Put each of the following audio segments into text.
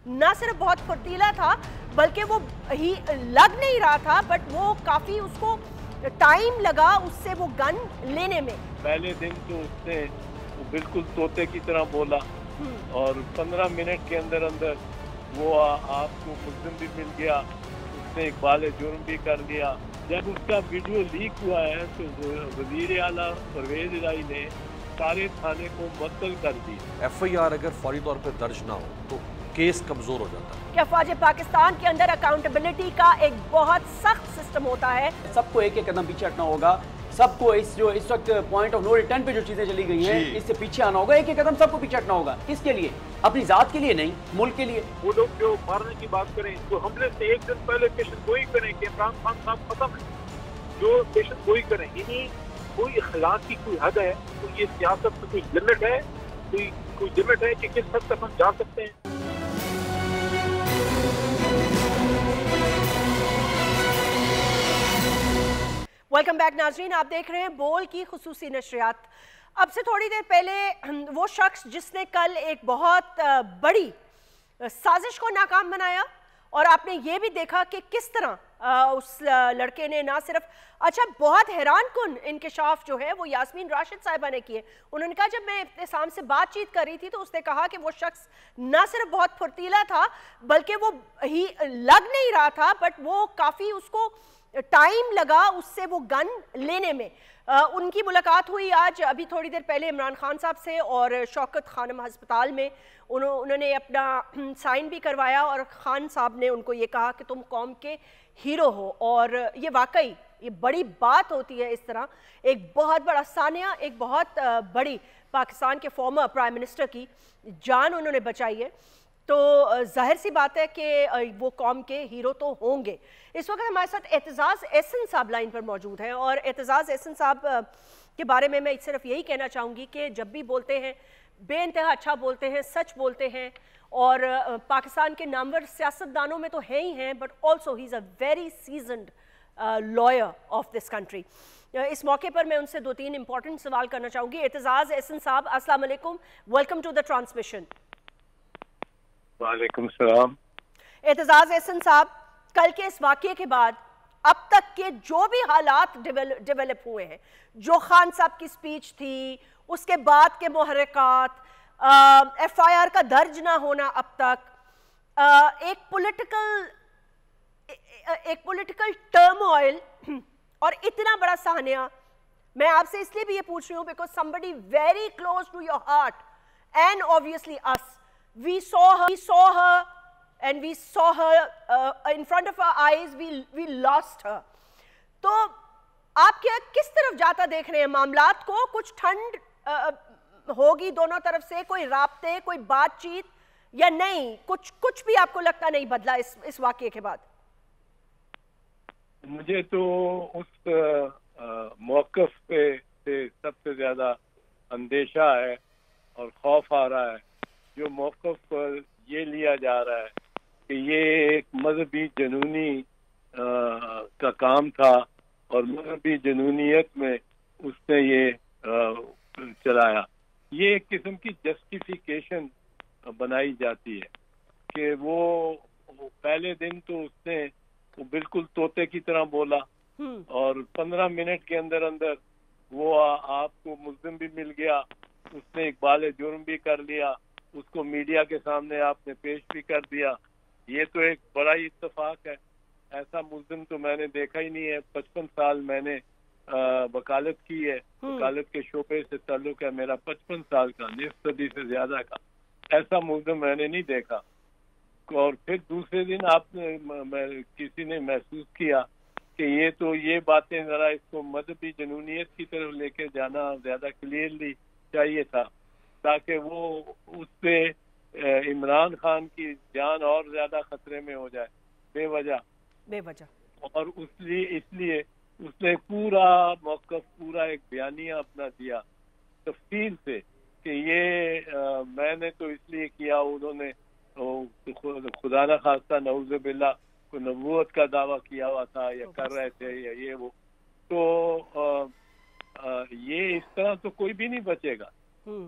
نہ صرف بہت فرتیلا تھا بلکہ وہ ہی لگ نہیں رہا تھا، بٹ وہ کافی اس کو ٹائم لگا اس سے وہ گن لینے میں۔ پہلے دن تو اس نے بالکل طوطے کی طرح بولا اور 15 منٹ کے اندر اندر وہ آپ کو ملزم بھی مل گیا، اس نے اقبال جرم بھی کر لیا۔ جب اس کا ویڈیو لیک ہوا ہے تو وزیر اعلیٰ پرویز الہی نے سارے تھانے کو معطل کر دی۔ ایف آئی آر اگر فوری طور پہ درج نہ ہو تو کیس کمزور ہو جاتا ہے۔ کیا فوج پاکستان کے اندر اکاؤنٹیبلٹی کا ایک بہت سخت سسٹم ہوتا ہے؟ سب کو ایک ایک قدم پیچھے ہٹنا ہوگا، سب کو اس وقت پوائنٹ آف نو ریٹرن پہ جو چیزیں چلی گئی ہیں اس سے پیچھے آنا ہوگا، ایک ایک قدم سب کو پیچھے ہٹنا ہوگا۔ کس کے لیے؟ اپنی ذات کے لیے نہیں، ملک کے لیے۔ وہ لوگ جو مارنے کی بات کریں تو حملے سے ایک دن پہلے پیشن گوئی کریں کہ عمران خان صاحب ختم ہے، جو پیشن گوئی کریں، یعنی کوئی اخلاق کی کوئی حد ہے، تو یہ سیاست میں کوئی لمٹ ہے، کوئی لمٹ ہے کہ کس حد تک ہم جا سکتے ہیں۔ ویلکم بیک ناظرین، آپ دیکھ رہے ہیں بول کی خصوصی نشریات۔ اب سے تھوڑی دیر پہلے وہ شخص جس نے کل ایک بہت بڑی سازش کو ناکام بنایا، اور آپ نے یہ بھی دیکھا کہ کس طرح اس لڑکے نے نہ صرف بہت حیران کن انکشاف جو ہے وہ یاسمین راشد صاحبہ نے کیے۔ انہوں نے کہا جب میں ابتسام سے بات چیت کر رہی تھی تو اس نے کہا کہ وہ شخص نہ صرف بہت پھرتیلا تھا بلکہ وہ ہی لگ نہیں رہا تھا، بٹ وہ کافی اس کو ٹائم لگا اس سے وہ گن لینے میں۔ ان کی ملاقات ہوئی آج ابھی تھوڑی دیر پہلے عمران خان صاحب سے، اور شوکت خانم ہسپتال میں انہوں نے اپنا سائن بھی کروایا، اور خان صاحب نے ان کو یہ کہا کہ تم قوم کے ہیرو ہو۔ اور یہ واقعی یہ بڑی بات ہوتی ہے، اس طرح ایک بہت بڑا سانحہ، ایک بہت بڑی پاکستان کے فارمر پرائم منسٹر کی جان انہوں نے بچائی ہے، تو ظاہر سی بات ہے کہ وہ قوم کے ہیرو تو ہوں گے۔ اس وقت ہمارے ساتھ اعتزاز احسن صاحب لائن پر موجود ہیں، اور اعتزاز احسن صاحب کے بارے میں صرف یہی کہنا چاہوں گی کہ جب بھی بولتے ہیں بے انتہا اچھا بولتے ہیں، سچ بولتے ہیں، اور پاکستان کے نامور سیاستدانوں میں تو ہے ہی ہیں، but also he is a very seasoned lawyer of this country. اس موقع پر میں ان سے 2-3 امپورٹنٹ سوال کرنا چاہوں گی۔ اعتزاز احسن صاحب السلام علیکم، ویلکم ٹو دا ٹرانسمیشن۔ وعلیکم السلام۔ اعتزاز احسن صاحب، کل کے اس واقعے کے بعد اب تک کے جو بھی حالات ڈیولپ ہوئے ہیں، جو خان صاحب کی سپیچ تھی، اس کے بعد کے محرکات، ایف آئی آر کا درج نہ ہونا اب تک، ایک پولیٹیکل ٹرموائل اور اتنا بڑا سانحہ، میں آپ سے اس لیے بھی یہ پوچھ رہی ہوں because somebody very close to your heart and obviously us, we saw her and we saw her in front of our eyes, we lost her. تو آپ کیا کس طرف جاتا دیکھ رہے ہیں معاملات کو؟ کچھ ٹھنڈ ہوگی دونوں طرف سے، کوئی رابطے، کوئی بات چیت، یا نہیں کچھ بھی آپ کو لگتا نہیں بدلا اس واقعے کے بعد؟ مجھے تو اس موقف پہ سے سب سے زیادہ اندیشہ ہے اور خوف آ رہا ہے، جو موقف پر یہ لیا جا رہا ہے کہ یہ ایک مذہبی جنونی کا کام تھا، اور مذہبی جنونیت میں اس نے یہ چلایا۔ یہ ایک قسم کی جسٹیفیکیشن بنائی جاتی ہے کہ وہ پہلے دن تو اس نے بالکل طوطے کی طرح بولا، اور 15 منٹ کے اندر اندر وہ آپ کو ملزم بھی مل گیا، اس نے اقبال جرم بھی کر لیا، اس کو میڈیا کے سامنے آپ نے پیش بھی کر دیا۔ یہ تو ایک بڑا ہی اتفاق ہے، ایسا ملزم تو میں نے دیکھا ہی نہیں ہے۔ 55 سال میں نے وکالت کی ہے، وکالت کے شعبے سے تعلق ہے میرا 55 سال کا، نصف صدی سے زیادہ کا، ایسا ملزم میں نے نہیں دیکھا۔ اور پھر دوسرے دن آپ نے کسی نے محسوس کیا کہ یہ باتیں ذرا اس کو مذہبی جنونیت کی طرف لے کے جانا زیادہ کلیئرلی چاہیے تھا، تاکہ وہ اس سے عمران خان کی جان اور زیادہ خطرے میں ہو جائے بے وجہ۔ اور اس لیے اس نے پورا موقف، پورا ایک بیانیہ اپنا دیا تفصیل سے کہ یہ میں نے تو اس لیے کیا، انہوں نے خدا نہ خواستہ نعوذ باللہ کو نبوت کا دعویٰ کیا ہوا تھا یا کر رہے تھے یا یہ وہ، تو یہ اس طرح تو کوئی بھی نہیں بچے گا۔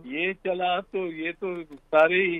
یہ چلا تو یہ تو سارے ہی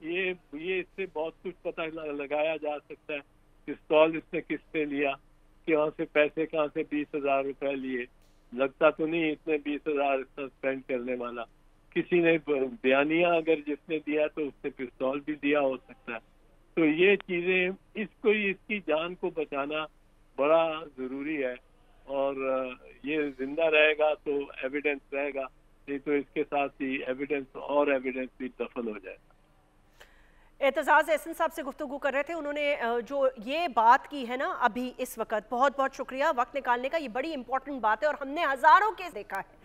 یہ اس سے بہت کچھ پتہ لگایا جا سکتا ہے. پستول اس نے کس سے لیا, کہاں سے پیسے, کہاں سے 20,000 روپے لیے, لگتا تو نہیں اتنے 20,000 اسپینڈ کرنے والا. کسی نے بیانیہ اگر جس نے دیا تو اس نے پستول بھی دیا ہو سکتا ہے. تو یہ چیزیں اس کی جان کو بچانا بڑا ضروری ہے, اور یہ زندہ رہے گا تو ایویڈنس رہے گا, نہیں تو اس کے ساتھ ہی ایویڈنس بھی دفن ہو جائے گا. اعتزاز احسن صاحب سے گفتگو کر رہے تھے, انہوں نے جو یہ بات کی ہے نا ابھی اس وقت, بہت بہت شکریہ وقت نکالنے کا, یہ بڑی امپورٹنٹ بات ہے, اور ہم نے ہزاروں کیس دیکھا ہے,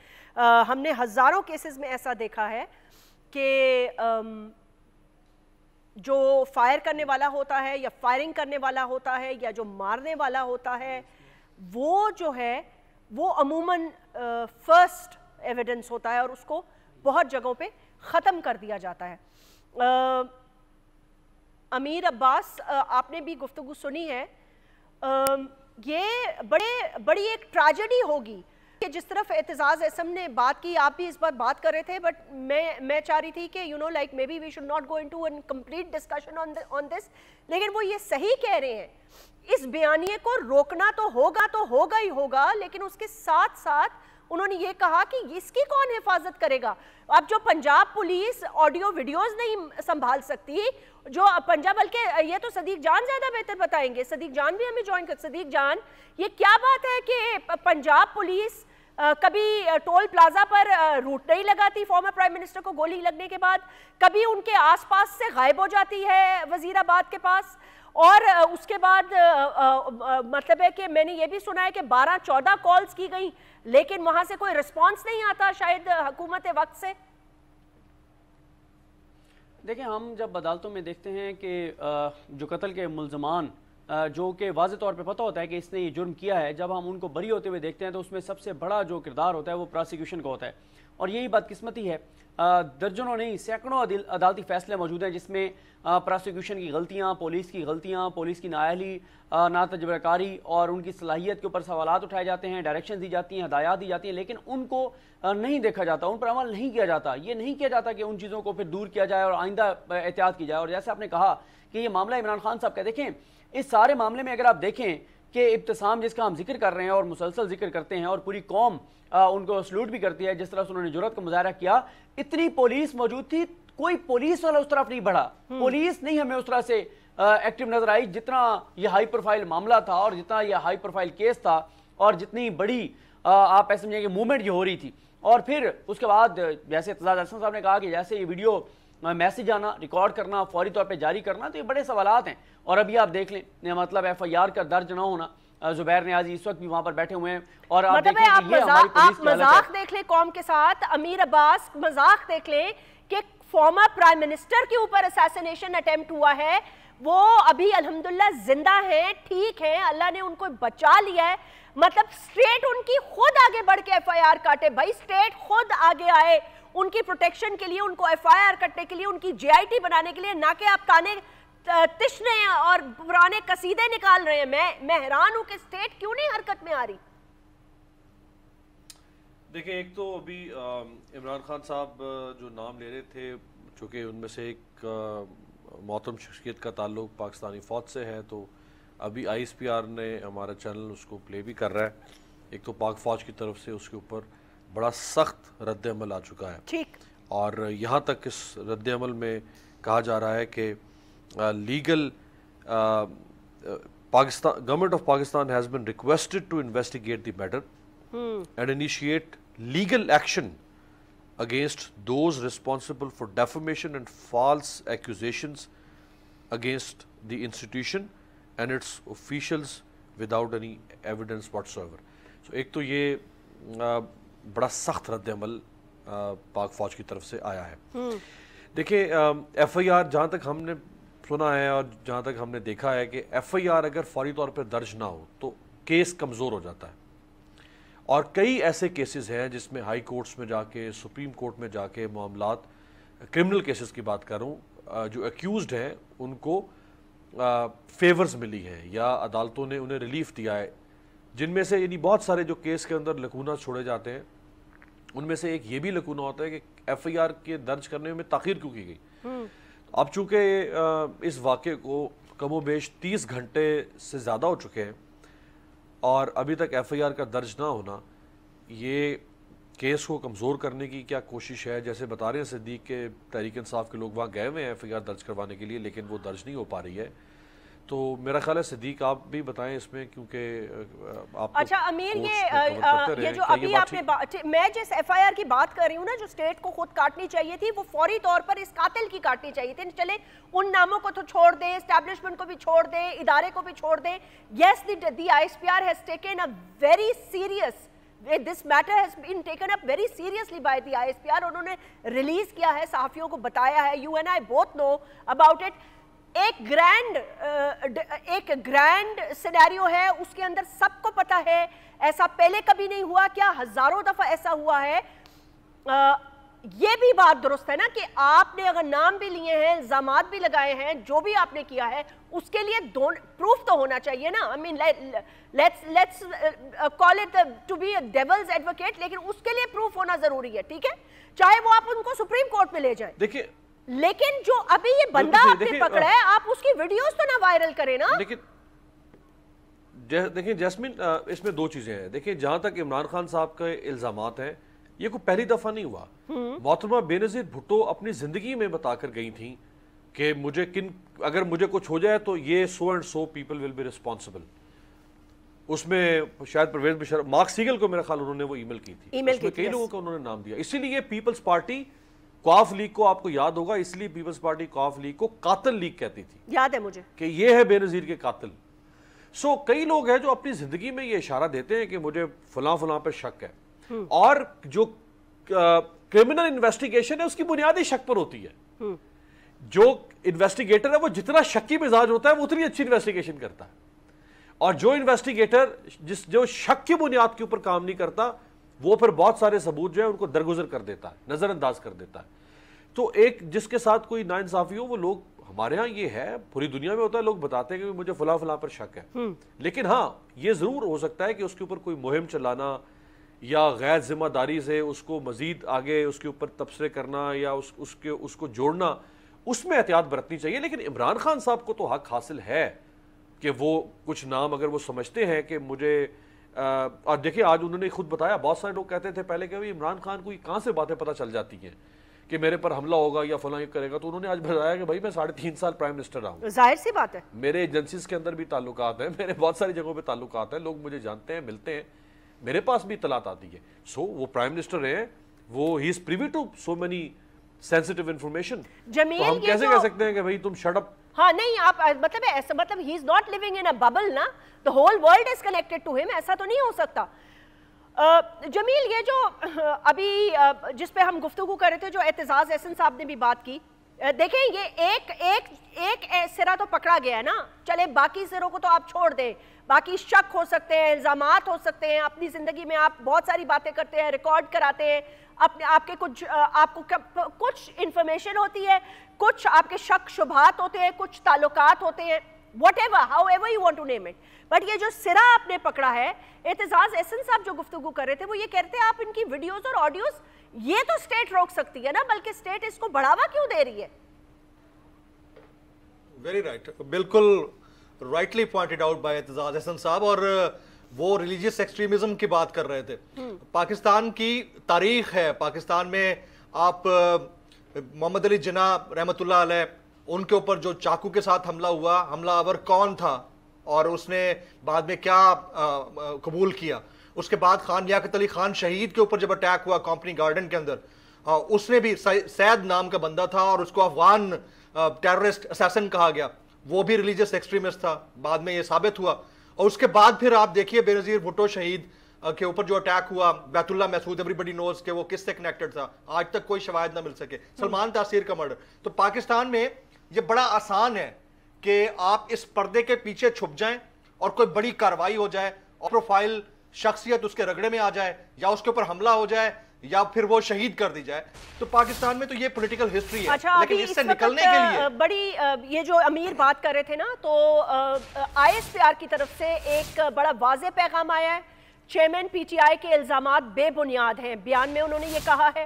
ہم نے ہزاروں کیسز میں ایسا دیکھا ہے کہ جو فائر کرنے والا ہوتا ہے یا فائرنگ کرنے والا ہوتا ہے یا جو مارنے والا ہوتا ہے, وہ جو ہے وہ عموماً فرسٹ ایویڈنس ہوتا ہے اور اس کو بہت جگہوں پہ ختم کر دیا جاتا ہے. امیر عباس, آپ نے بھی گفتگو سنی ہے, یہ بڑی ایک ٹریجڈی ہوگی کہ جس طرف اعتزاز احسن نے بات کی, آپ بھی اس بار بات کر رہے تھے, بٹ میں چاہ رہی تھی کہ like maybe we should not go into a complete discussion on this, لیکن وہ یہ صحیح کہہ رہے ہیں, اس بیانیے کو روکنا تو ہوگا ہی ہوگا, لیکن اس کے ساتھ ساتھ انہوں نے یہ کہا کہ اس کی کون حفاظت کرے گا. اب جو پنجاب پولیس آڈیو ویڈیوز نہیں سنبھال سکتی, جو پنجاب, بلکہ یہ تو صدیق جان زیادہ بہتر بتائیں گے, صدیق جان بھی ہمیں جوائن کر. صدیق جان, یہ کیا بات ہے کہ پنجاب پولیس کبھی ٹول پلازا پر روٹ نہیں لگاتی فارمر پرائم منسٹر کو گولی لگنے کے بعد, کبھی ان کے آس پاس سے غائب ہو جاتی ہے وزیر آباد کے پاس, اور اس کے بعد مطلب ہے کہ میں نے یہ بھی سنا ہے کہ 12-14 کالز کی گئی لیکن وہاں سے کوئی رسپانس نہیں آتا شاید حکومت وقت سے. دیکھیں, ہم جب عدالتوں میں دیکھتے ہیں کہ جو قتل کے ملزمان جو کہ واضح طور پہ پتہ ہوتا ہے کہ اس نے یہ جرم کیا ہے, جب ہم ان کو بری ہوتے ہوئے دیکھتے ہیں تو اس میں سب سے بڑا جو کردار ہوتا ہے وہ پراسیکیوشن کا ہوتا ہے, اور یہی بدقسمتی ہے. درجنوں نہیں سینکڑوں عدالتی فیصلے موجود ہیں جس میں پراسیکیوشن کی غلطیاں, پولیس کی غلطیاں, پولیس کی نااہلی, ناتجربہ کاری اور ان کی صلاحیت کے اوپر سوالات اٹھائے جاتے ہیں, ڈائریکشن دی جاتی ہیں, ہدایات دی جاتی ہیں, لیکن ان کو نہیں دیکھا جاتا, ان پر عمل نہیں کیا جاتا. یہ نہیں کیا جاتا کہ ان چیزوں کو پھر دور کیا جائے اور آئندہ احتیاط کی جائے. اور جیسے آپ نے کہا کہ یہ معاملہ عمران خان صاحب کا, دیکھیں اس سارے معاملے میں اگر آپ دیکھیں کہ ابتسام جس کا ہم ذکر کر رہے ہیں اور مسلسل ذکر کرتے ہیں اور پوری قوم ان کو سلوٹ بھی کرتی ہے, جس طرح سے انہوں نے جرأت کا مظاہرہ کیا, اتنی پولیس موجود تھی, کوئی پولیس والا اس طرف نہیں بڑھا, پولیس نہیں ہمیں اس طرح سے ایکٹیو نظر آئی جتنا یہ ہائی پروفائل معاملہ تھا اور جتنا یہ ہائی پروفائل کیس تھا اور جتنی بڑی آپ ایسے سمجھیں کہ موومنٹ یہ ہو رہی تھی. اور پھر اس کے بعد جیسے اعتزاز احسن صاحب نے کہا کہ جیسے یہ ویڈیو میسیج آنا, ریکارڈ کرنا, فوری طور پہ جاری کرنا, تو یہ بڑے سوالات ہیں. اور ابھی آپ دیکھ لیں, مطلب FIR کا درج نہ ہونا, زبیر نیازی اس وقت بھی وہاں پر بیٹھے ہوئے ہیں, اور آپ دیکھیں کہ یہ ہماری پولیس کی مذاق دیکھ لیں قوم کے ساتھ. امیر عباس, مذاق دیکھ لیں کہ فارمر پرائم منسٹر کے اوپر اسیسینیشن اٹیمپٹ ہوا ہے, وہ ابھی الحمدللہ زندہ ہیں, ٹھیک ہیں, اللہ نے ان کو بچا لیا ہے. مطلب سٹیٹ ان کی خود آگے بڑھ کے FIR کاٹے, بھائی سٹیٹ خود آگے آئے ان کی پروٹیکشن کے لیے, ان کو FIR کٹنے کے لیے, ان کی GIT بنانے کے لیے, نہ کہ آپ تانے تشنے اور پرانے قصیدے نکال رہے ہیں. میں حیران ہوں کہ سٹیٹ کیوں نہیں حرکت میں آ رہی. دیکھیں, ایک تو ابھی عمران خان صاحب جو نام لے رہے تھے, چونکہ ان میں سے ایک محترم شخصیت کا تعلق پاکستانی فوج سے ہے, تو ابھی ISPR نے ہمارا چینل اس کو پلے بھی کر رہا ہے. ایک تو پاک فوج کی طرف سے اس کے اوپر بڑا سخت رد عمل آ چکا ہے, ٹھیک, اور یہاں تک اس رد عمل میں کہا جا رہا ہے کہ legal Pakistan government of Pakistan has been requested to investigate the matter and initiate legal action against those responsible for defamation and false accusations against the institution and its officials without any evidence whatsoever. So ایک تو یہ بڑا سخت رد عمل پاک فوج کی طرف سے آیا ہے. دیکھیں, FIR جہاں تک ہم نے سنا ہے اور جہاں تک ہم نے دیکھا ہے کہ FIR اگر فوری طور پر درج نہ ہو تو کیس کمزور ہو جاتا ہے, اور کئی ایسے کیسز ہیں جس میں ہائی کورٹس میں جا کے, سپریم کورٹ میں جا کے معاملات, کرمنل کیسز کی بات کر رہا ہوں, جو ایکیوزڈ ہیں ان کو فیورز ملی ہیں یا عدالتوں نے انہیں ریلیف دیا ہے, جن میں سے یعنی بہت سارے جو کیس کے اندر لکونہ چھوڑے جاتے ہیں ان میں سے ایک یہ بھی لکونہ ہوتا ہے کہ FIR کے درج کرنے میں تاخیر کیوں کی گئی. اب چونکہ اس واقعے کو کم و بیش 30 گھنٹے سے زیادہ ہو چکے ہیں اور ابھی تک ایف آئی آر کا درج نہ ہونا، یہ کیس کو کمزور کرنے کی کیا کوشش ہے؟ جیسے بتا رہے ہیں صدیق کے تحریک انصاف کے لوگ وہاں گئے ہوئے ہیں ایف آئی آر درج کروانے کے لیے، لیکن وہ درج نہیں ہو پا رہی ہے. تو میرا خیال ہے صدیق آپ بھی بتائیں اس میں، کیونکہ آپ اچھا امیر، یہ جو ابھی آپ نے میں جس ایف آئی آر کی بات کر رہی ہوں نا، جو اسٹیٹ کو خود کاٹنی چاہیے تھی، وہ فوری طور پر اس قاتل کی کاٹنی چاہیے تھی. چلے ان ناموں کو تو چھوڑ دیں، اسٹیبلشمنٹ کو بھی چھوڑ دیں، ادارے کو بھی چھوڑ دیں. Yes the I S P R has taken a very serious This matter has been taken up very seriously by the ISPR. انہوں نے ریلیز کیا ہے، صحافیوں کو بتایا ہے. You and I both know about it. ایک گرینڈ سینیریو ہے، اس کے اندر سب کو پتا ہے. ایسا پہلے کبھی نہیں ہوا کیا؟ ہزاروں دفعہ ایسا ہوا ہے. یہ بھی بات درست ہے نا کہ آپ نے اگر نام بھی لیے ہیں، الزامات بھی لگائے ہیں، جو بھی آپ نے کیا ہے اس کے لیے پروف تو ہونا چاہیے نا. I mean let's call it to be a devil's advocate، لیکن اس کے لیے پروف ہونا ضروری ہے. ٹھیک ہے، چاہے وہ آپ ان کو سپریم کورٹ میں لے جائیں. دیکھیں، لیکن جو ابھی یہ بندہ آپ نے پکڑا ہے، آپ اس کی ویڈیوز تو نہ وائرل کریں نا. دیکھیں جیسمین، اس میں دو چیزیں ہیں. دیکھیں جہاں تک عمران خان صاحب کے الزامات ہیں، یہ کوئی پہلی دفعہ نہیں ہوا. محترمہ بے نظیر بھٹو اپنی زندگی میں بتا کر گئی تھیں کہ اگر مجھے کچھ ہو جائے تو یہ so and so people will be responsible. اس میں شاید پرویز مشرف، مارک سیگل کو میرا خیال انہوں نے وہ ای میل کی تھی، اس میں کئی لوگوں کا انہوں نے نام دیا. اسی لیے پیپلز پارٹی قواف لیگ کو، آپ کو یاد ہوگا، اس لیے پیپلز پارٹی قواف لیگ کو قاتل لیگ کہتی تھی. یاد ہے مجھے کہ یہ ہے بے نظیر کے قاتل. سو کئی لوگ ہیں جو اپنی زندگی میں یہ اشارہ دیتے ہیں کہ مجھے فلاں فلاں پہ شک ہے، اور جو کرمنل انویسٹیگیشن ہے اس کی بنیادی شک پر ہوتی ہے. جو انویسٹیگیٹر ہے وہ جتنا شکی مزاج ہوتا ہے وہ اتنی اچھی انویسٹیگیشن کرتا ہے، اور جو انویسٹیگیٹر جو شک کی بنیاد کے اوپر کام نہیں کرتا، وہ پھر بہت سارے ثبوت جو ہے ان کو درگزر کر دیتا ہے، نظر انداز کر دیتا ہے. تو ایک جس کے ساتھ کوئی ناانصافی ہو، وہ لوگ، ہمارے ہاں یہ ہے، پوری دنیا میں ہوتا ہے، لوگ بتاتے ہیں کہ مجھے فلاں فلاں پر شک ہے. لیکن ہاں یہ ضرور ہو سکتا ہے کہ اس کے اوپر کوئی مہم چلانا یا غیر ذمہ داری سے اس کو مزید آگے اس کے اوپر تبصرے کرنا یا اس کو جوڑنا، اس میں احتیاط برتنی چاہیے. لیکن عمران خان صاحب کو تو حق حاصل ہے کہ وہ کچھ نام اگر وہ سمجھتے ہیں کہ مجھے، اور دیکھیں آج انہوں نے خود بتایا، بہت سارے لوگ کہتے تھے پہلے کہ عمران خان کو کہاں سے باتیں پتہ چل جاتی ہیں کہ میرے پر حملہ ہوگا یا فلاں کرے گا. تو انہوں نے آج بتایا کہ بھائی میں 3.5 سال پرائم منسٹر رہا ہوں. ظاہر سی بات ہے، میرے ایجنسیز کے اندر بھی تعلقات ہیں، میرے بہت ساری جگہوں پہ تعلقات ہیں، لوگ مجھے جانتے ہیں، ملتے ہیں، میرے پاس بھی اطلاعات آتی ہے. سو وہ پرائم منسٹر ہیں، وہ he is privy to so many sensitive information. Jameel ہم کیسے کہہ سکتے ہیں کہ بھائی تم شٹ اپ؟ ہاں نہیں، آپ مطلب ایسا، مطلب he is not living in a bubble نا، the whole world is connected to him. ایسا تو نہیں ہو سکتا. جمیل، یہ جو ابھی جس پہ ہم گفتگو کر رہے تھے، جو اعتزاز احسن صاحب نے بھی بات کی، دیکھیں یہ ایک سرا تو پکڑا گیا ہے نا. چلے باقی سروں کو تو آپ چھوڑ دیں، باقی شک ہو سکتے ہیں، الزامات ہو سکتے ہیں، اپنی زندگی میں آپ بہت ساری باتیں کرتے ہیں، ریکارڈ کراتے ہیں، آپ کے آپ کو کچھ انفارمیشن ہوتی ہے، کچھ آپ کے شک شبہات ہوتے ہیں، کچھ تعلقات ہوتے ہیں، whatever, however you want to name it. But یہ جو سرا آپ نے پکڑا ہے، اعتزاز احسن صاحب جو گفتگو کر رہے تھے، وہ یہ کہتے ہیں آپ ان کی ویڈیوز اور آڈیوز، یہ تو اسٹیٹ روک سکتی ہے نا، بلکہ اسٹیٹ اس کو بڑھاوا کیوں دے رہی ہے؟ ویری رائٹ، بالکل rightly pointed out by Aitzaz Ahsan صاحب. اور وہ ریلیجیس ایکسٹریمزم کی بات کر رہے تھے. پاکستان کی تاریخ ہے، پاکستان میں آپ محمد علی جناح رحمۃ اللہ علیہ، ان کے اوپر جو چاقو کے ساتھ حملہ ہوا، حملہ آور کون تھا اور اس نے بعد میں کیا قبول کیا. اس کے بعد خان لیاقت علی خان شہید کے اوپر جب اٹیک ہوا کمپنی گارڈن کے اندر، اس نے بھی سید نام کا بندہ تھا اور اس کو افغان ٹیررسٹ اسیسن کہا گیا، وہ بھی ریلیجیس ایکسٹریمسٹ تھا، بعد میں یہ ثابت ہوا. اور اس کے بعد پھر آپ دیکھیے بے نظیر بھٹو شہید کے اوپر جو اٹیک ہوا، بیت اللہ محسود، ایوری بڈی نوز کہ وہ کس سے کنیکٹڈ تھا، آج تک کوئی شواہد نہ مل سکے. سلمان تاثیر کا مرڈر. تو پاکستان میں یہ بڑا آسان ہے کہ آپ اس پردے کے پیچھے چھپ جائیں اور کوئی بڑی کارروائی ہو جائے اور پروفائل شخصیت اس کے رگڑے میں آ جائے یا اس کے اوپر حملہ ہو جائے یا پھر وہ شہید کر دی جائے. تو پاکستان میں تو یہ پولیٹیکل ہسٹری ہے. لیکن اس سے نکلنے کے لیے بڑی یہ جو امیر بات کر رہے تھے نا، تو آئی ایس پی آر کی طرف سے ایک بڑا واضح پیغام آیا ہے. چیئرمین پی ٹی آئی کے الزامات بے بنیاد ہیں. بیان میں انہوں نے یہ کہا ہے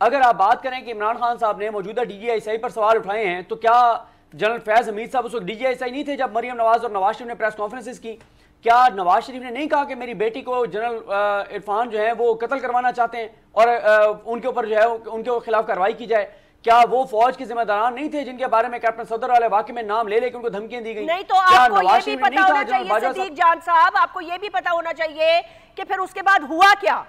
اگر آپ بات کریں کہ عمران خان صاحب نے موجودہ ڈی جی آئی سی پر سوال اٹھائے ہیں تو کیا جنرل فیض حمید صاحب اس وقت ڈی جی آئی سی نہیں تھے جب مریم نواز اور نواز شریف نے پریس کانفرنسز کی؟ کیا نواز شریف نے نہیں کہا کہ میری بیٹی کو جنرل عرفان جو ہے وہ قتل کروانا چاہتے ہیں اور ان کے اوپر جو ہے ان کے خلاف کارروائی کی جائے؟ کیا وہ فوج کے ذمہ داران نہیں تھے جن کے بارے میں کیپٹن صدر والے واقعے میں نام لے لے کے ان کو دھمکیاں دی گئی؟ نہیں تو آپ کو یہ بھی پتا ہونا چاہیے صدیق جان صاحب، آپ کو یہ بھی پتا ہونا چاہیے کہ پھر اس کے بعد ہوا کیا؟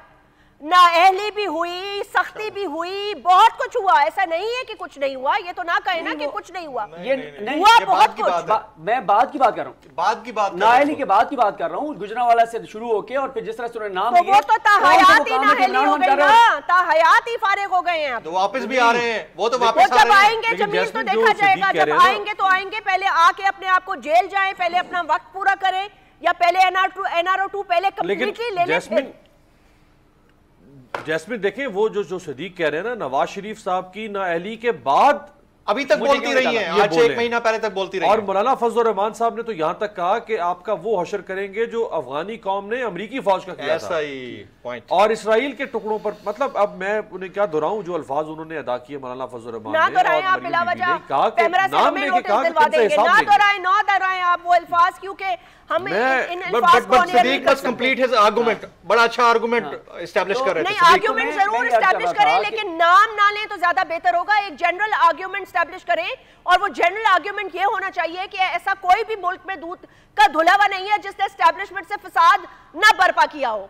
نااہلی بھی ہوئی، سختی بھی ہوئی، بہت کچھ ہوا. ایسا نہیں ہے کہ کچھ نہیں ہوا، یہ تو نہ کہیں نا کہ کچھ نہیں ہوا، ہوا بہت کچھ. میں بعد کی بات کر رہا ہوں، بعد کی بات نااہلی کے بعد کی بات کر رہا ہوں، گجرانوالہ سے شروع ہو کے اور پھر جس طرح سے انہوں نے نام لیے وہ تو تاحیات ہی نااہلی ہو گئی نا، تاحیات ہی فارغ ہو گئے ہیں. تو واپس بھی آ رہے ہیں، وہ تو واپس جب آئیں گے زمین تو دیکھا جائے گا، جب آئیں گے تو آئیں گے، پہلے آ کے اپنے آپ کو جیل جائیں، پہلے اپنا وقت پورا کریں، یا پہلے NRO2 پہلے کمپلیٹلی لے لیں. جیسمین دیکھیں وہ جو صدیق کہہ رہے ہیں نا، نواز شریف صاحب کی نااہلی کے بعد ابھی تک بولتی رہی ہیں، آج 1 مہینہ پہلے تک بولتی رہی ہیں. اور مولانا فضل الرحمان صاحب نے تو یہاں تک کہا کہ آپ کا وہ حشر کریں گے جو افغانی قوم نے امریکی فوج کا کیا تھا. ایسا ہی پوائنٹ. اور اسرائیل کے ٹکڑوں پر، مطلب اب میں انہیں کیا دہراؤں جو الفاظ انہوں نے ادا کیے مولانا فضل الرحمان نے، نہ دہرائیں آپ بلا وجہ کیمرہ سے ہمیں نوٹس دلوا دیں گے، نہ دہرائیں آپ وہ الفاظ، کیونکہ ہم ان الفاظ کو صدیق بس کمپلیٹ ہز آرگومنٹ، بڑا اچھا آرگومنٹ اسٹیبلش کر رہے تھے. نہیں، آرگومنٹ ضرور اسٹیبلش کریں لیکن نام نہ لیں تو زیادہ بہتر ہوگا. ایک جنرل آرگومنٹ اسٹیبلش کریں، اور وہ جنرل آرگومنٹ یہ ہونا چاہیے کہ ایسا کوئی بھی ملک میں دودھ کا دھلا ہوا نہیں ہے جس نے اسٹیبلشمنٹ سے فساد نہ برپا کیا ہو.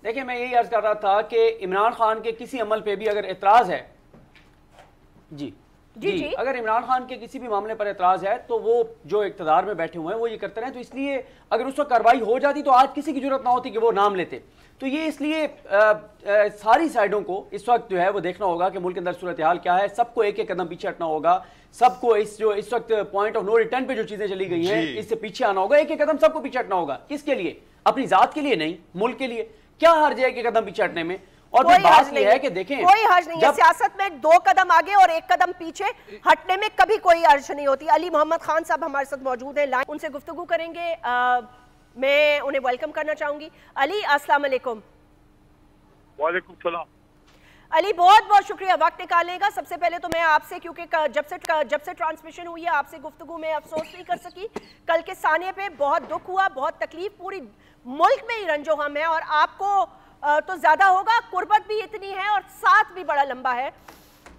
دیکھیں میں یہی عرض کر رہا تھا کہ عمران خان کے کسی عمل پہ بھی اگر اعتراض ہے، جی اگر عمران خان کے کسی بھی معاملے پر اعتراض ہے تو وہ جو اقتدار میں بیٹھے ہوئے ہیں وہ یہ کرتے رہے. تو اس لیے اگر اس وقت کارروائی ہو جاتی تو آج کسی کی ضرورت نہ ہوتی کہ وہ نام لیتے. تو یہ اس لیے ساری سائڈوں کو اس وقت جو ہے وہ دیکھنا ہوگا کہ ملک کے اندر صورتحال کیا ہے. سب کو ایک ایک قدم پیچھے ہٹنا ہوگا، سب کو اس وقت پوائنٹ آف نو ریٹرن پہ جو چیزیں چلی گئی ہیں اس سے پیچھے آنا ہوگا. ایک ایک قدم سب کو پیچھے ہٹنا ہوگا. کس کے لیے؟ اپنی ذات کے لیے نہیں، ملک کے لیے. کیا حرج ہے ایک ایک قدم پیچھے ہٹنے میں؟ اور پھر بات یہ ہے کہ دیکھیں کوئی حرج نہیں ہے سیاست میں 2 قدم آگے اور 1 قدم پیچھے ہٹنے میں کبھی کوئی حرج نہیں ہوتی. علی محمد خان صاحب ہمارے ساتھ موجود ہیں، ان سے گفتگو کریں گے. میں انہیں ویلکم کرنا چاہوں گی. علی السلام علیکم. وعلیکم السلام. علی بہت بہت شکریہ وقت نکالنے کا. سب سے پہلے تو میں آپ سے، کیونکہ جب سے ٹرانسمیشن ہوئی ہے آپ سے گفتگو میں افسوس نہیں کر سکی. کل کے ثانیے پہ بہت دکھ ہوا، بہت تکلیف، پوری ملک میں ہی رنج و غم ہے، اور آپ کو تو زیادہ ہوگا، قربت بھی اتنی ہے اور ساتھ بھی بڑا لمبا ہے.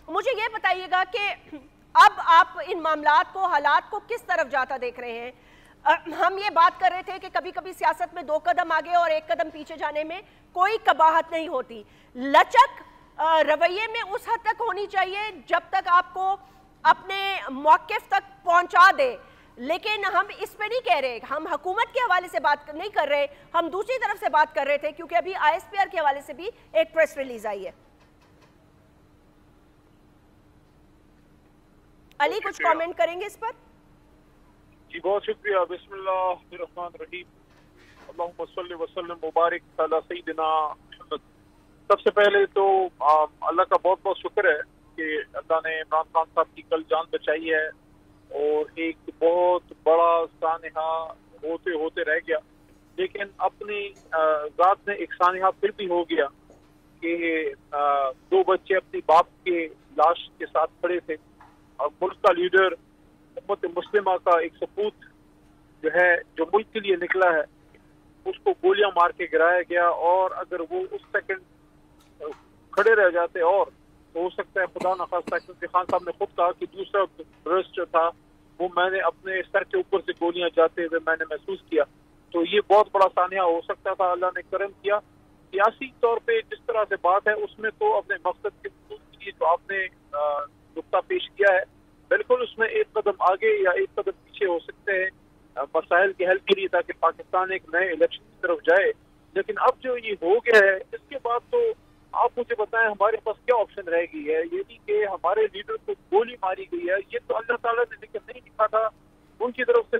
مجھے یہ بتائیے گا کہ اب آپ ان معاملات کو، حالات کو کس طرف جاتا دیکھ رہے ہیں؟ ہم یہ بات کر رہے تھے کہ کبھی کبھی سیاست میں 2 قدم آگے اور 1 قدم پیچھے جانے میں کوئی قباحت نہیں ہوتی. لچک رویے میں اس حد تک ہونی چاہیے جب تک آپ کو اپنے موقف تک پہنچا دے. لیکن ہم اس پہ نہیں کہہ رہے، ہم حکومت کے حوالے سے بات نہیں کر رہے، ہم دوسری طرف سے بات کر رہے تھے، کیونکہ ابھی ISPR کے حوالے سے بھی ایک پریس ریلیز آئی ہے. علی کچھ کامنٹ کریں گے اس پر؟ جی بہت شکریہ. بسم اللہ الرحمن الرحیم. اللہم صلی وسلم مبارک علی سیدنا محمد. سب سے پہلے تو اللہ کا بہت بہت شکر ہے کہ اللہ نے عمران خان صاحب کی کل جان بچائی ہے، اور ایک بہت بڑا سانحہ ہوتے ہوتے رہ گیا. لیکن اپنی ذات میں ایک سانحہ پھر بھی ہو گیا کہ 2 بچے اپنی باپ کے لاش کے ساتھ کھڑے تھے، اور ملک کا لیڈر، امت مسلمہ کا ایک سپوت جو ہے، جو ملک کے لیے نکلا ہے، اس کو گولیاں مار کے گرایا گیا. اور اگر وہ اس سیکنڈ کھڑے رہ جاتے اور تو ہو سکتا ہے خدا نخواستہ، کیونکہ خان صاحب نے خود کہا کہ دوسرا برسٹ جو تھا وہ میں نے اپنے سر کے اوپر سے گولیاں جاتے ہوئے میں نے محسوس کیا. تو یہ بہت بڑا سانحہ ہو سکتا تھا. اللہ نے کرم کیا. سیاسی طور پہ جس طرح سے بات ہے اس میں تو اپنے مقصد کے لیے جو آپ نے نقطہ پیش کیا ہے، بالکل اس میں 1 قدم آگے یا 1 قدم پیچھے ہو سکتے ہیں مسائل کے حل کے لیے، تاکہ پاکستان ایک نئے الیکشن کی طرف جائے. لیکن اب جو یہ ہو گیا ہے اس کے بعد تو آپ مجھے بتائیں ہمارے پاس کیا آپشن رہ گئی ہے؟ یہ نہیں کہ ہمارے لیڈر کو گولی ماری گئی ہے، یہ تو اللہ تعالیٰ نے لیکن نہیں لکھا تھا. ان کی طرف سے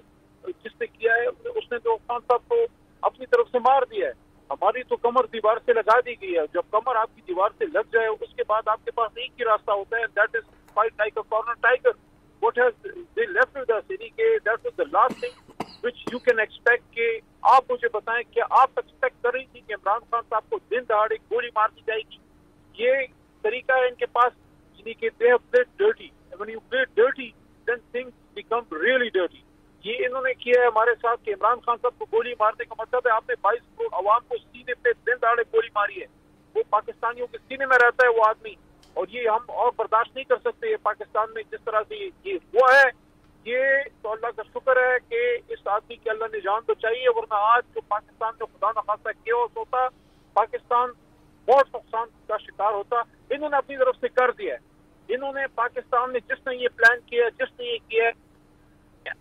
جس نے کیا ہے اس نے تو خان صاحب کو اپنی طرف سے مار دیا ہے. ہماری تو کمر دیوار سے لگا دی گئی ہے. جب کمر آپ کی دیوار سے لگ جائے اس کے بعد آپ کے پاس نہیں کی راستہ ہوتا ہے. That is fight like a corner tiger. What has they left with us? That was the last thing which you can expect. کہ آپ مجھے بتائیں کہ آپ ایکسپیکٹ کر رہی تھی کہ عمران خان صاحب کو دن دہاڑے گولی مار دی جائے گی؟ یہ طریقہ ہے ان کے پاس، یعنی کہ they have played dirty. When you play dirty, then things become really dirty. یہ انہوں نے کیا ہے ہمارے ساتھ کہ عمران خان صاحب کو گولی مارنے کا مطلب ہے آپ نے 22 کروڑ عوام کو سینے پہ دن دہاڑے گولی ماری ہے. وہ پاکستانیوں کے سینے میں رہتا ہے وہ آدمی، اور یہ ہم اور برداشت نہیں کر سکتے. یہ پاکستان میں جس طرح سے یہ ہوا ہے، یہ تو اللہ کا شکر ہے کہ اس آدمی کی اللہ نے جان بچائی ہے، ورنہ آج جو پاکستان میں خدا نخواستہ کیوس ہوتا، پاکستان بہت نقصان کا شکار ہوتا. انہوں نے اپنی طرف سے کر دیا ہے. انہوں نے پاکستان میں جس نے یہ پلان کیا، جس نے یہ کیا،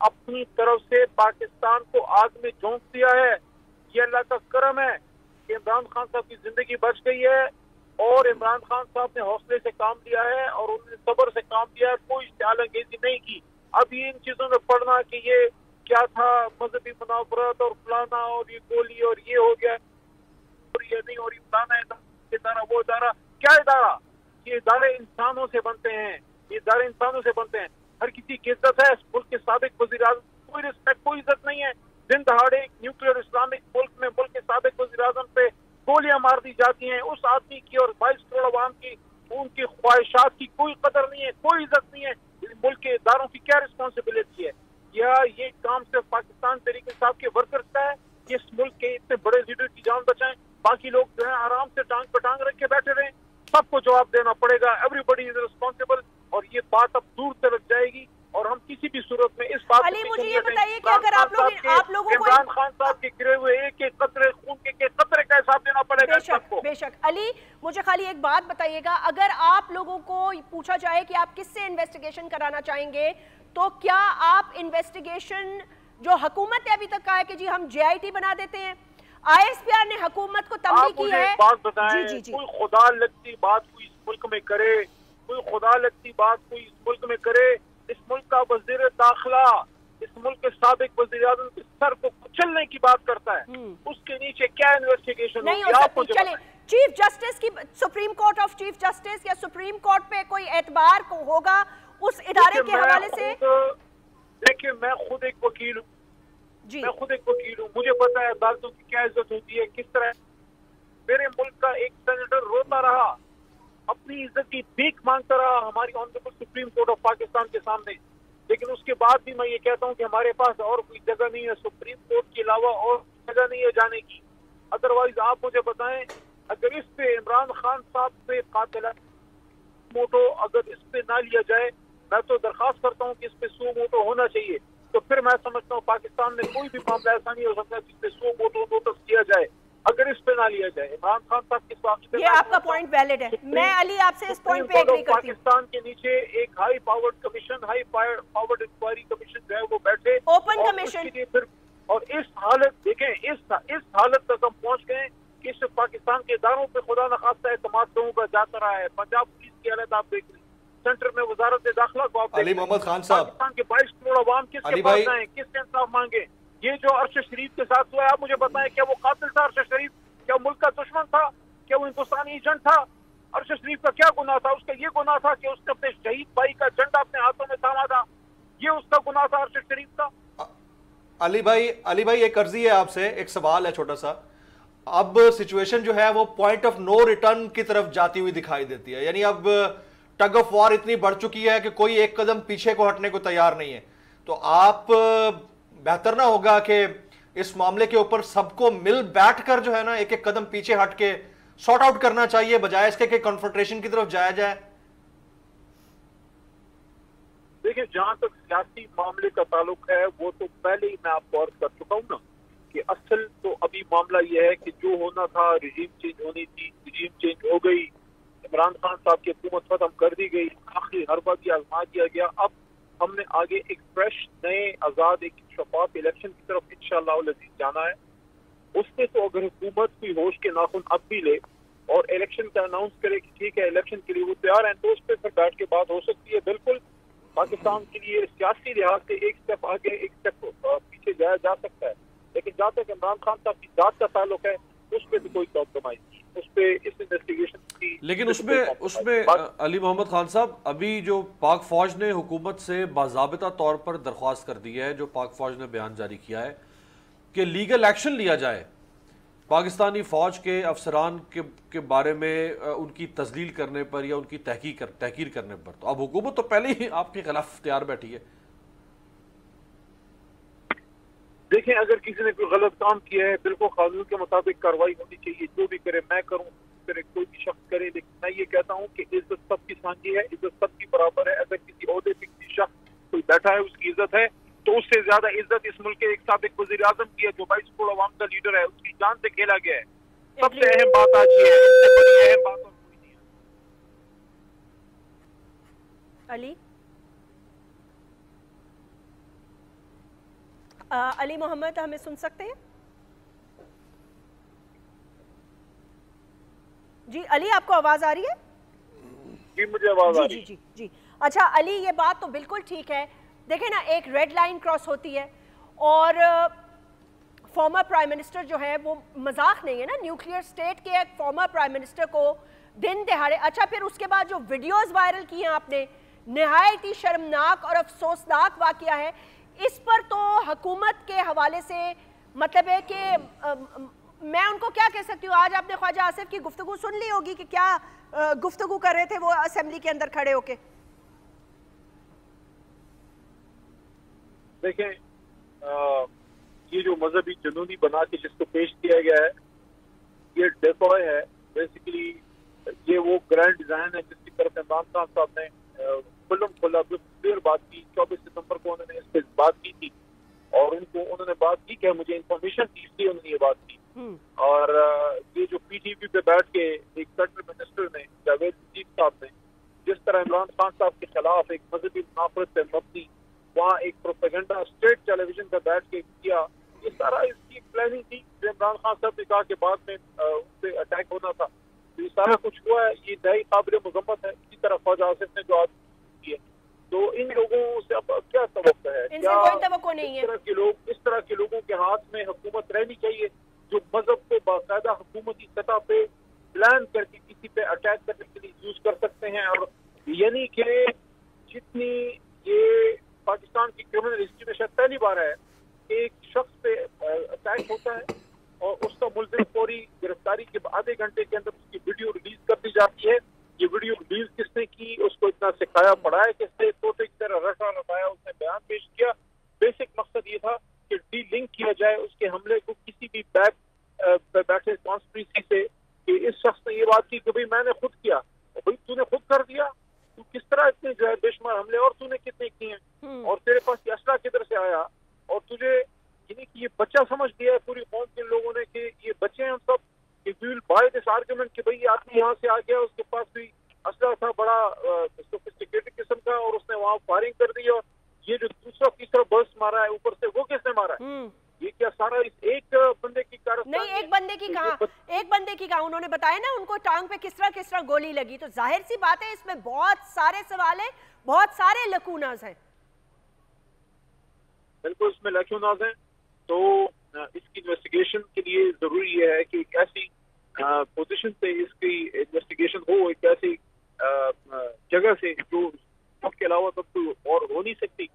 اپنی طرف سے پاکستان کو آگ میں جھونک دیا ہے. یہ اللہ کا کرم ہے کہ عمران خان صاحب کی زندگی بچ گئی ہے، اور عمران خان صاحب نے حوصلے سے کام لیا ہے اور انہوں نے صبر سے کام لیا ہے، کوئی اشتعال انگیزی نہیں کی. اب یہ ان چیزوں میں پڑھنا کہ یہ کیا تھا مذہبی منافرت اور فلانا اور یہ گولی اور یہ ہو گیا اور یہ نہیں اور یہ فلانا ادارہ وہ ادارہ، کیا ادارہ؟ یہ ادارے انسانوں سے بنتے ہیں، یہ ادارے انسانوں سے بنتے ہیں. ہر کسی کی عزت ہے. اس ملک کے سابق وزیر اعظم کوئی رسپیکٹ، کوئی عزت نہیں ہے. دن دہاڑے نیوکلیر اسلامک ملک میں ملک کے سابق وزیر اعظم پہ گولیاں مار دی جاتی ہیں. اس آدمی کی اور 22 کروڑ عوام کی ان کی خواہشات کی کوئی قدر نہیں ہے، کوئی عزت نہیں ہے. ملک کے اداروں کی کیا رسپانسبلٹی ہے؟ یا یہ کام صرف پاکستان تحریک انصاف کے ورکرز کا ہے کہ اس ملک کے اتنے بڑے لیڈر کی جان بچائیں، باقی لوگ جو ہیں آرام سے ٹانگ پہ ٹانگ رکھ کے بیٹھے رہیں؟ سب کو جواب دینا پڑے گا. Every body is responsible. اور یہ بات اب دور تک جائے گی، اور ہم کسی بھی صورت میں اس بات علی مجھے یہ بتائیے کہ اگر آپ لوگوں کو عمران خان صاحب کے گرے ہوئے ایک ایک قطرے خون کے قطرے کا حساب دینا پڑے گا سب کو. بے شک. علی مجھے خالی ایک بات بتائیے گا، اگر آپ لوگوں کو پوچھا جائے کہ آپ کس سے انویسٹیگیشن کرانا چاہیں گے، تو کیا آپ انویسٹیگیشن جو حکومت نے ابھی تک کہا ہے کہ جی ہم JIT بنا دیتے ہیں، ISPR نے حکومت کو تنبیہ کی ہے؟ آپ بات بتائیں، کوئی خدا لگتی بات کوئی اس ملک میں کرے، کوئی خدا لگتی بات کوئی اس ملک میں کرے. اس ملک کا وزیر داخلہ اس ملک کے سابق وزیر اعظم کے سر کو کچلنے کی بات کرتا ہے، اس کے نیچے کیا انویسٹیگیشن نہیں ہو سکتی؟ چلیں، چیف جسٹس کی supreme court of chief justice یا سپریم کورٹ پہ کوئی اعتبار کو ہوگا اس ادارے کے حوالے سے؟ دیکھیں میں خود ایک وکیل ہوں، میں خود ایک وکیل ہوں، مجھے پتا ہے عدالتوں کی کیا عزت ہوتی ہے، کس طرح. میرے ملک کا ایک سینیٹر روتا رہا، اپنی عزت کی بھیک مانگتا رہا ہماری honourable supreme court of Pakistan کے سامنے، لیکن اس کے بعد بھی میں یہ کہتا ہوں کہ ہمارے پاس اور کوئی جگہ نہیں ہے سپریم کورٹ کے علاوہ، اور جگہ نہیں ہے جانے کی. ادروائز آپ مجھے بتائیں، اگر اس پہ عمران خان صاحب پہ قاتل موٹو اگر اس پہ نہ لیا جائے، میں تو درخواست کرتا ہوں کہ اس پہ سو موٹو ہونا چاہیے. تو پھر میں سمجھتا ہوں پاکستان میں کوئی بھی معاملہ ایسا نہیں ہو سکتا جس پہ سو موٹو نوٹس کیا جائے اگر اس پہ نہ لیا جائے. عمران خان صاحب کے ساتھ یہ آپ کا پوائنٹ ویلڈ ہے، میں علی آپ سے اس پوائنٹ پہ ایگری کرتی ہوں. پاکستان کے نیچے ایک high powered commission, high powered inquiry commission جو ہے وہ بیٹھے، اوپن کمیشن. اور اس حالت دیکھیں اس حالت تک ہم پہنچ گئے کہ اس پاکستان کے اداروں پہ خدا نخواستہ اعتماد لوگوں کا جاتا رہا ہے. پنجاب پولیس کی حالت آپ دیکھ لیں، سینٹر میں وزارت داخلہ کو آپ علی محمد خان صاحب، پاکستان کے 22 کروڑ عوام کس کے پاس جائیں، کس سے انصاف مانگے؟ یہ جو ارشد شریف کے ساتھ ہوا ہے، آپ مجھے بتائیں کیا وہ قاتل تھا ارشد شریف؟ کیا ملک کا دشمن تھا؟ کیا وہ ہندوستانی ایجنٹ تھا؟ ارشد شریف کا کیا گناہ تھا؟ اس کا یہ گناہ تھا کہ اس نے اپنے شہید بھائی کا جھنڈا اپنے ہاتھوں میں تھاما تھا، یہ اس کا گناہ تھا ارشد شریف کا. علی بھائی ایک عرضی ہے آپ سے، ایک سوال ہے چھوٹا سا. اب سچویشن جو ہے وہ پوائنٹ آف نو ریٹرن کی طرف جاتی ہوئی دکھائی دیتی ہے، یعنی اب ٹگ آف وار اتنی بڑھ چکی ہے کہ کوئی ایک قدم پیچھے کو ہٹنے کو تیار نہیں ہے. تو آپ بہتر نہ ہوگا کہ اس معاملے کے اوپر سب کو مل بیٹھ کر جو ہے نا ایک ایک قدم پیچھے ہٹ کے سارٹ آؤٹ کرنا چاہیے بجائے اس کے کہ کنفرنٹریشن کی طرف جایا جائے؟ دیکھیں جہاں تک سیاسی معاملے کا تعلق ہے وہ تو پہلے ہی میں آپ کو عرض کر چکا ہوں نا کہ اصل تو ابھی معاملہ یہ ہے کہ جو ہونا تھا رژیم چینج ہونی تھی، رژیم چینج ہو گئی، عمران خان صاحب کی حکومت ختم کر دی گئی، آخری حربہ بھی آزما دیا گیا. اب ہم نے آگے ایک فریش نئے آزاد ایک شفاف الیکشن کی طرف انشاءاللہ العزیز جانا ہے. اس میں تو اگر حکومت کوئی ہوش کے ناخن اب بھی لے اور الیکشن کا اناؤنس کرے کہ ٹھیک ہے الیکشن کے لیے وہ تیار ہیں، تو اس پہ پھر بیٹھ کے بات ہو سکتی ہے. بالکل پاکستان کے لیے سیاسی لحاظ سے ایک اسٹیپ آگے ایک اسٹیپ پیچھے جایا جا سکتا ہے، لیکن جہاں تک عمران خان صاحب کی ذات کا تعلق ہے اس پہ تو کوئی کمپرومائز نہیں، اس پہ اس انویسٹیگیشن کی. لیکن اس میں علی محمد خان صاحب ابھی جو پاک فوج نے حکومت سے باضابطہ طور پر درخواست کر دی ہے، جو پاک فوج نے بیان جاری کیا ہے کہ لیگل ایکشن لیا جائے پاکستانی فوج کے افسران کے بارے میں ان کی تذلیل کرنے پر یا ان کی تحقیر کرنے پر، تو اب حکومت تو پہلے ہی آپ کے خلاف تیار بیٹھی ہے. دیکھیں اگر کسی نے کوئی غلط کام کیا ہے بالکل قانون کے مطابق کارروائی ہونی چاہیے. جو بھی کرے، میں کروں کرے، کوئی بھی شخص کرے، لیکن میں یہ کہتا ہوں کہ عزت سب کی سانجھی ہے، عزت سب کی برابر ہے. اگر کسی عہدے پہ کسی شخص کوئی بیٹھا ہے اس کی عزت ہے، تو اس سے زیادہ عزت اس ملک کے ایک سابق وزیر اعظم کی ہے جو 22 کروڑ عوام کا لیڈر ہے، اس کی جان سے کھیلا گیا ہے. سب سے اہم بات آج یہ ہے، اس سے بڑی اہم بات اور کوئی نہیں ہے. علی محمد ہمیں سن سکتے ہیں؟ جی علی، آپ کو آواز آ رہی ہے؟ جی مجھے آواز آ رہی ہے. جی اچھا علی، یہ بات تو بالکل ٹھیک ہے. دیکھیں نا، ایک ریڈ لائن کراس ہوتی ہے اور فارمر پرائم منسٹر جو ہے وہ مذاق نہیں ہے نا. نیوکلیئر سٹیٹ کے ایک فارمر پرائم منسٹر کو دن دہاڑے، اچھا پھر اس کے بعد جو ویڈیوز وائرل کی ہیں آپ نے، نہایت ہی شرمناک اور افسوسناک واقعہ ہے. اس پر تو حکومت کے حوالے سے مطلب ہے کہ میں ان کو کیا کہہ سکتی ہوں. آج آپ نے خواجہ آصف کی گفتگو سن لی ہوگی کہ کیا گفتگو کر رہے تھے وہ اسمبلی کے اندر کھڑے ہو کے. دیکھیں یہ جو مذہبی جنونی بنا کے جس کو پیش کیا گیا ہے، یہ ڈیکوائے ہے بیسیکلی. یہ وہ گرینڈ ڈیزائن ہے جس کی طرف عمران خان صاحب نے کھلم کھلا کلیئر بات کی. 24 ستمبر کو انہوں نے اس پہ بات کی تھی اور انہوں نے بات کی کہ مجھے انفارمیشن تھی، اس لیے انہوں نے یہ بات کی. اور یہ جو پی ٹی وی پہ بیٹھ کے ایک فیڈرل منسٹر نے، جاوید لطیف صاحب نے، جس طرح عمران خان صاحب کے خلاف ایک مذہبی منافرت پہ مبنی وہاں ایک پروپیگنڈا اسٹیٹ ٹیلی ویژن پہ بیٹھ کے کیا، یہ سارا اس کی پلاننگ تھی. جو عمران خان صاحب نے کہا کہ بعد میں ان پہ اٹیک ہونا تھا، یہ سارا کچھ ہوا ہے. یہ نئی قابل مذمت ہے. اسی طرح خواجہ آصف نے جو آج کی ہے، تو ان لوگوں سے اب کیا توقع ہے؟ ان سے کوئی توقع نہیں ہے. اس طرح کے لوگوں کے ہاتھ میں حکومت رہنی چاہیے جو مذہب کو باقاعدہ حکومتی سطح پہ پلان کر کے کسی پہ اٹیک کرنے کے لیے یوز کر سکتے ہیں. اور یعنی کہ جتنی یہ پاکستان کی کرمنل ہسٹری میں شاید پہلی بار ہے کہ ایک شخص پہ اٹیک ہوتا ہے اور اس کا ملزم فوری گرفتاری کے آدھے گھنٹے کے اندر اس کی ویڈیو ریلیز کر دی جاتی ہے. یہ ویڈیو ریلیز کس نے کی، اس کو اتنا سکھایا پڑھایا کس نے، توتے کی طرح رٹا رٹایا، اس نے بیان پیش کیا. بیسک مقصد یہ تھا کہ ڈی لنک کیا جائے اس کے حملے کو کسی بھی بیک پہ بیٹھے کانسپریسی سے کہ اس شخص نے یہ بات کی کہ بھئی میں نے خود کیا. بھئی تو نے خود کر دیا، تو کس طرح اتنے جو ہے بے شمار حملے اور تو نے کتنے کیے ہیں، اور تیرے پاس یہ اسلحہ کدھر سے آیا، اور تجھے یعنی کہ یہ بچہ سمجھ دیا ہے پوری قوم کے لوگوں نے کہ یہ بچے ہیں ہم سب. کہ وی ول بائی دس آرگومنٹ کہ بھئی آدمی یہاں سے آ گیا، اس کے پاس بھی اسلحہ تھا بڑا سوفسٹیکیٹڈ قسم کا، اور اس نے وہاں فائرنگ کر دی. اور یہ جو دوسرا تیسرا برس مارا ہے اوپر سے، وہ کس نے مارا ہے؟ یہ کیا سارا اس ایک بندے کی کارستانی؟ نہیں، ایک بندے کی کہا انہوں نے بتایا نا ان کو ٹانگ پہ کس طرح گولی لگی. تو ظاہر سی بات ہے اس میں بہت سارے سوال ہیں، بہت سارے لکوناز ہیں. بالکل اس میں لکوناز ہیں. تو اس کی انویسٹیگیشن کے لیے ضروری یہ ہے کہ ایک ایسی پوزیشن سے اس کی انویسٹیگیشن ہو، ایک ایسی جگہ سے جو کے علاوہ تب کوئی اور ہو نہیں سکتی،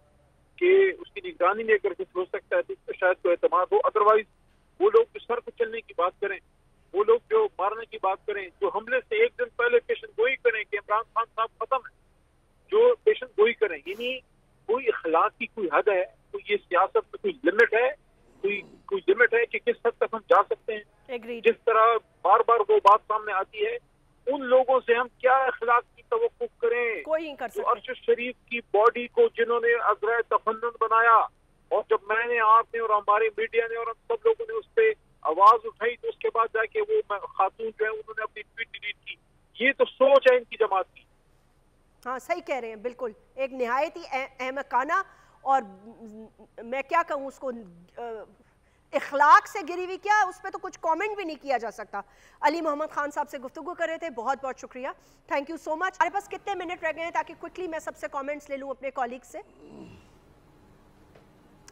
کہ اس کی نگرانی میں اگر کچھ ہو سکتا ہے تو اس پہ شاید کوئی اعتماد ہو. ادروائز وہ لوگ جو سر کو چلنے کی بات کریں، وہ لوگ جو مارنے کی بات کریں، جو حملے سے ایک دن پہلے پیشن گوئی کریں کہ عمران خان صاحب ختم ہے، جو پیشن گوئی کریں، یعنی کوئی اخلاق کی کوئی حد ہے، کوئی یہ سیاست میں کوئی لمٹ ہے، کوئی لمٹ ہے کہ کس حد تک ہم جا سکتے ہیں. جس طرح بار بار وہ بات سامنے آتی ہے، ان لوگوں سے ہم کیا اخلاق کی توقع کریں؟ کوئی نہیں کر سکتا. جو ارشد شریف کی باڈی کو جنہوں نے عذرائے تفنن بنایا، اور جب میں نے، آپ نے اور ہمارے میڈیا نے اور ہم سب لوگوں نے اس پہ آواز اٹھائی، تو اس کے بعد جا کے وہ خاتون جو ہے انہوں نے اپنی ٹویٹ ڈیلیٹ کی. یہ تو سوچ ہے ان کی جماعت کی. ہاں صحیح کہہ رہے ہیں، بالکل ایک نہایت ہی احمقانہ اور میں کیا کہوں اس کو، اخلاق سے گری ہوئی، کیا اس پہ تو کچھ کامنٹ بھی نہیں کیا جا سکتا. علی محمد خان صاحب سے گفتگو کر رہے تھے، بہت بہت شکریہ، تھینک یو سو مچ. ہمارے پاس کتنے منٹ رہ گئے ہیں تاکہ کوئکلی میں سب سے کامنٹس لے لوں اپنے کالیگ سے؟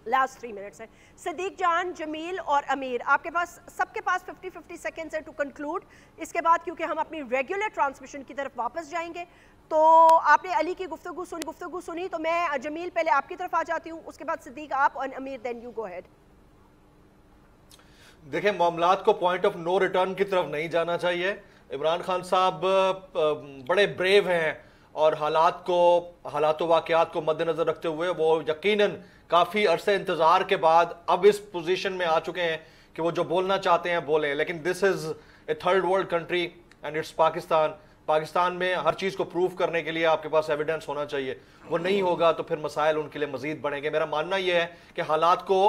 لاسٹ 3 منٹس ہیں. صدیق جان، جمیل اور امیر، آپ کے پاس سب کے پاس 50 سیکنڈز ہے ٹو کنکلوڈ. اس کے بعد کیونکہ ہم اپنی ریگولر ٹرانسمیشن کی طرف واپس جائیں گے، تو آپ نے علی کی گفتگو سنی، تو میں جمیل پہلے آپ کی طرف آ جاتی ہوں، اس کے بعد صدیق آپ، اور امیر دین یو گو ہیڈ. دیکھیں معاملات کو پوائنٹ آف نو ریٹرن کی طرف نہیں جانا چاہیے. عمران خان صاحب بڑے بریو ہیں اور حالات و واقعات کو مد نظر رکھتے ہوئے وہ یقیناً کافی عرصے انتظار کے بعد اب اس پوزیشن میں آ چکے ہیں کہ وہ جو بولنا چاہتے ہیں بولیں. لیکن this is a third world country and it's Pakistan. Pakistan میں ہر چیز کو پروف کرنے کے لیے آپ کے پاس ایویڈنس ہونا چاہیے. وہ نہیں ہوگا تو پھر مسائل ان کے لیے مزید بڑھیں گے. میرا ماننا یہ ہے کہ حالات کو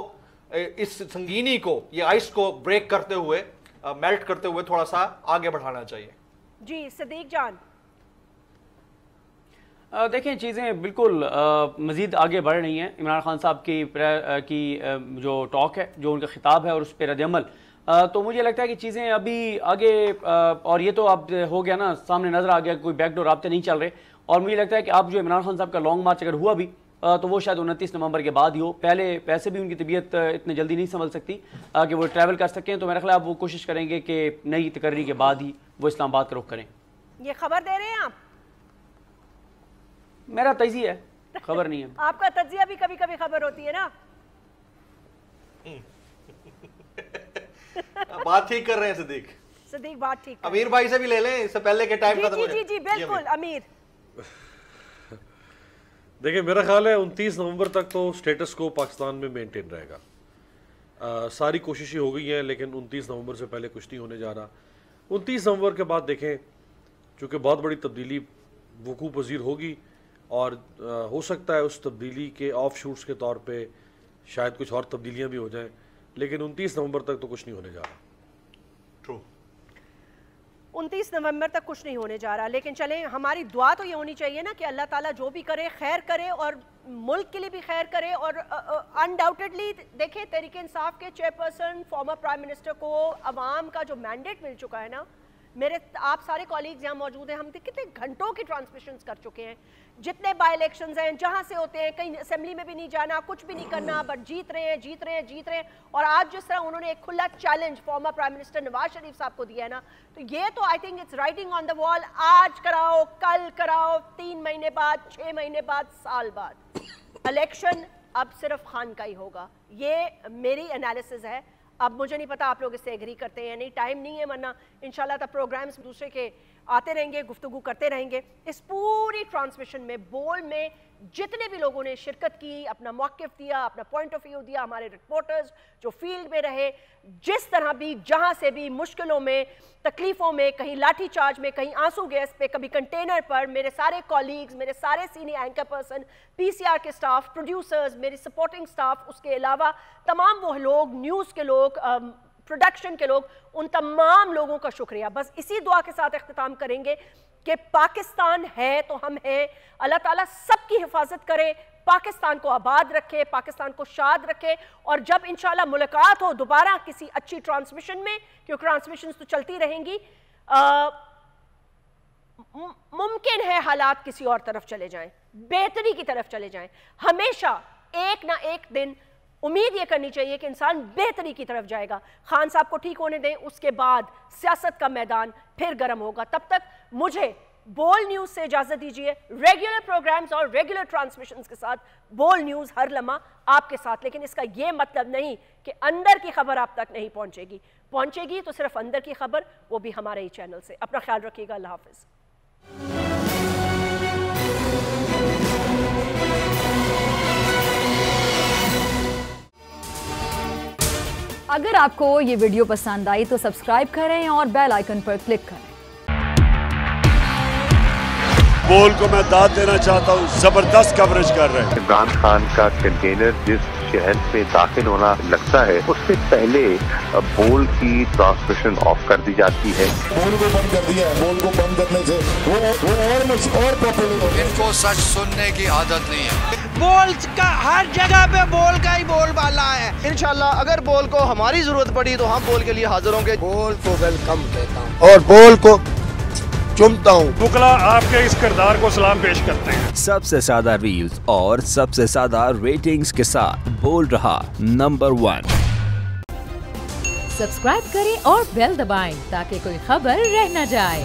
اس سنگینی کو یہ آئس کو بریک کرتے ہوئے میلٹ کرتے ہوئے تھوڑا سا آگے بڑھانا چاہیے. جی صدیق جان. دیکھیں چیزیں بالکل مزید آگے بڑھ رہی ہیں. عمران خان صاحب کی جو ٹاک ہے, جو ان کا خطاب ہے اور اس پہ رد عمل, تو مجھے لگتا ہے کہ چیزیں ابھی آگے, اور یہ تو اب ہو گیا نا, سامنے نظر آ گیا, کوئی بیک ڈور رابطے نہیں چل رہے. اور مجھے لگتا ہے کہ اب جو عمران خان صاحب کا لانگ مارچ اگر ہوا بھی تو وہ شاید 29 نومبر کے بعد ہی ہو. پہلے پیسے بھی ان کی طبیعت اتنے جلدی نہیں سنبھل سکتی کہ وہ ٹریول کر سکیں. تو میرا خیال اب وہ کوشش کریں گے کہ نئی تقرری کے بعد ہی وہ اسلام آباد کا رخ کریں. یہ خبر دے رہے ہیں آپ؟ میرا تجزیہ ہے, خبر نہیں ہے. آپ کا تجزیہ بھی کبھی کبھی خبر ہوتی ہے نا. بات ٹھیک کر رہے ہیں صدیق بات ٹھیک. امیر بھائی سے بھی لے لیں اس سے پہلے کے ٹائم ختم ہو جائے. جی بالکل امیر. دیکھیں میرا خیال ہے 29 نومبر تک تو سٹیٹس کو پاکستان میں مینٹین رہے گا. ساری کوششیں ہو گئی ہیں لیکن 29 نومبر سے پہلے کچھ نہیں ہونے جا رہا. 29 نومبر کے بعد دیکھیں چونکہ بہت بڑی تبدیلی وقوع پذیر ہوگی اور ہو سکتا ہے اس تبدیلی کے آف شوٹس کے طور پہ شاید کچھ اور تبدیلیاں بھی ہو جائیں, لیکن 29 نومبر تک تو کچھ نہیں ہونے جا رہا. 29 نومبر تک کچھ نہیں ہونے جا رہا. لیکن چلیں ہماری دعا تو یہ ہونی چاہیے نا کہ اللہ تعالیٰ جو بھی کرے خیر کرے اور ملک کے لیے بھی خیر کرے. اور انڈاؤٹڈلی دیکھیں تحریک انصاف کے چیئرپرسن فارمر پرائم منسٹر کو عوام کا جو مینڈیٹ مل چکا ہے نا, میرے آپ سارے کالیگز یہاں موجود ہیں, ہم کتنے گھنٹوں کی ٹرانسمیشنز کر چکے ہیں, جتنے بائی الیکشنز ہیں جہاں سے ہوتے ہیں, کہیں اسمبلی میں بھی نہیں جانا, کچھ بھی نہیں کرنا, بٹ جیت رہے ہیں. اور آج جس طرح انہوں نے ایک کھلا challenge former prime minister Nawaz Sharif صاحب کو دیا ہے نا, تو یہ تو I think it's writing on the wall. آج کراؤ, کل کراؤ, 3 مہینے بعد, 6 مہینے بعد, سال بعد, الیکشن اب صرف خان کا ہی ہوگا. یہ میری انالیسز ہے. اب مجھے نہیں پتا آپ لوگ اس سے ایگری کرتے ہیں, نہیں ٹائم نہیں ہے, ورنہ انشاءاللہ تب پروگرامز دوسرے کے آتے رہیں گے, گفتگو کرتے رہیں گے. اس پوری ٹرانسمیشن میں بول میں جتنے بھی لوگوں نے شرکت کی, اپنا موقف دیا, اپنا پوائنٹ آف ویو دیا, ہمارے رپورٹرز جو فیلڈ میں رہے, جس طرح بھی جہاں سے بھی مشکلوں میں, تکلیفوں میں, کہیں لاٹھی چارج میں, کہیں آنسو گیس پہ, کبھی کنٹینر پر, میرے سارے کالیگز, میرے سارے سینئر اینکر پرسن, پی سی آر کے سٹاف, پروڈیوسرز, میری سپورٹنگ سٹاف, اس کے علاوہ تمام وہ لوگ, نیوز کے لوگ, پروڈکشن کے لوگ, ان تمام لوگوں کا شکریہ. بس اسی دعا کے ساتھ اختتام کریں گے کہ پاکستان ہے تو ہم ہیں. اللہ تعالیٰ سب کی حفاظت کرے, پاکستان کو آباد رکھے, پاکستان کو شاد رکھے. اور جب انشاءاللہ ملاقات ہو دوبارہ کسی اچھی ٹرانسمیشن میں, کیونکہ ٹرانسمیشنز تو چلتی رہیں گی, ممکن ہے حالات کسی اور طرف چلے جائیں, بہتری کی طرف چلے جائیں. ہمیشہ ایک نہ ایک دن امید یہ کرنی چاہیے کہ انسان بہتری کی طرف جائے گا. خان صاحب کو ٹھیک ہونے دیں, اس کے بعد سیاست کا میدان پھر گرم ہوگا. تب تک مجھے بول نیوز سے اجازت دیجیے. ریگولر پروگرامز اور ریگولر ٹرانسمیشنز کے ساتھ بول نیوز ہر لمحہ آپ کے ساتھ. لیکن اس کا یہ مطلب نہیں کہ اندر کی خبر آپ تک نہیں پہنچے گی تو صرف اندر کی خبر, وہ بھی ہمارے ہی چینل سے. اپنا خیال رکھیے گا. اللہ حافظ. اگر آپ کو یہ ویڈیو پسند آئی تو سبسکرائب کریں اور بیل آئیکن پر کلک کریں. بول کو میں داد دینا چاہتا ہوں, زبردست کوریج کر رہے ہیں. عمران خان کا کنٹینر جس شہر میں داخل ہونا لگتا ہے, اس سے پہلے بول کی ٹرانسمیشن آف کر دی جاتی ہے. بول کو بند کر دیا ہے. بول کو بند کرنے سے وہ اور پاپولر ہو. ان کو سچ سننے کی عادت نہیں ہے. بول کا ہر جگہ پہ بول کا ہی بول بالا ہے. انشاءاللہ اگر بول کو ہماری ضرورت پڑی تو ہم بول کے لیے حاضر ہوں گے. بول کو ویلکم کہتا ہوں اور بول کو چومتا ہوں. وکلا آپ کے اس کردار کو سلام پیش کرتے ہیں. سب سے زیادہ ریلز اور سب سے زیادہ ریٹنگز کے ساتھ بول رہا نمبر 1. سبسکرائب کریں اور بیل دبائیں تاکہ کوئی خبر رہ نہ جائے.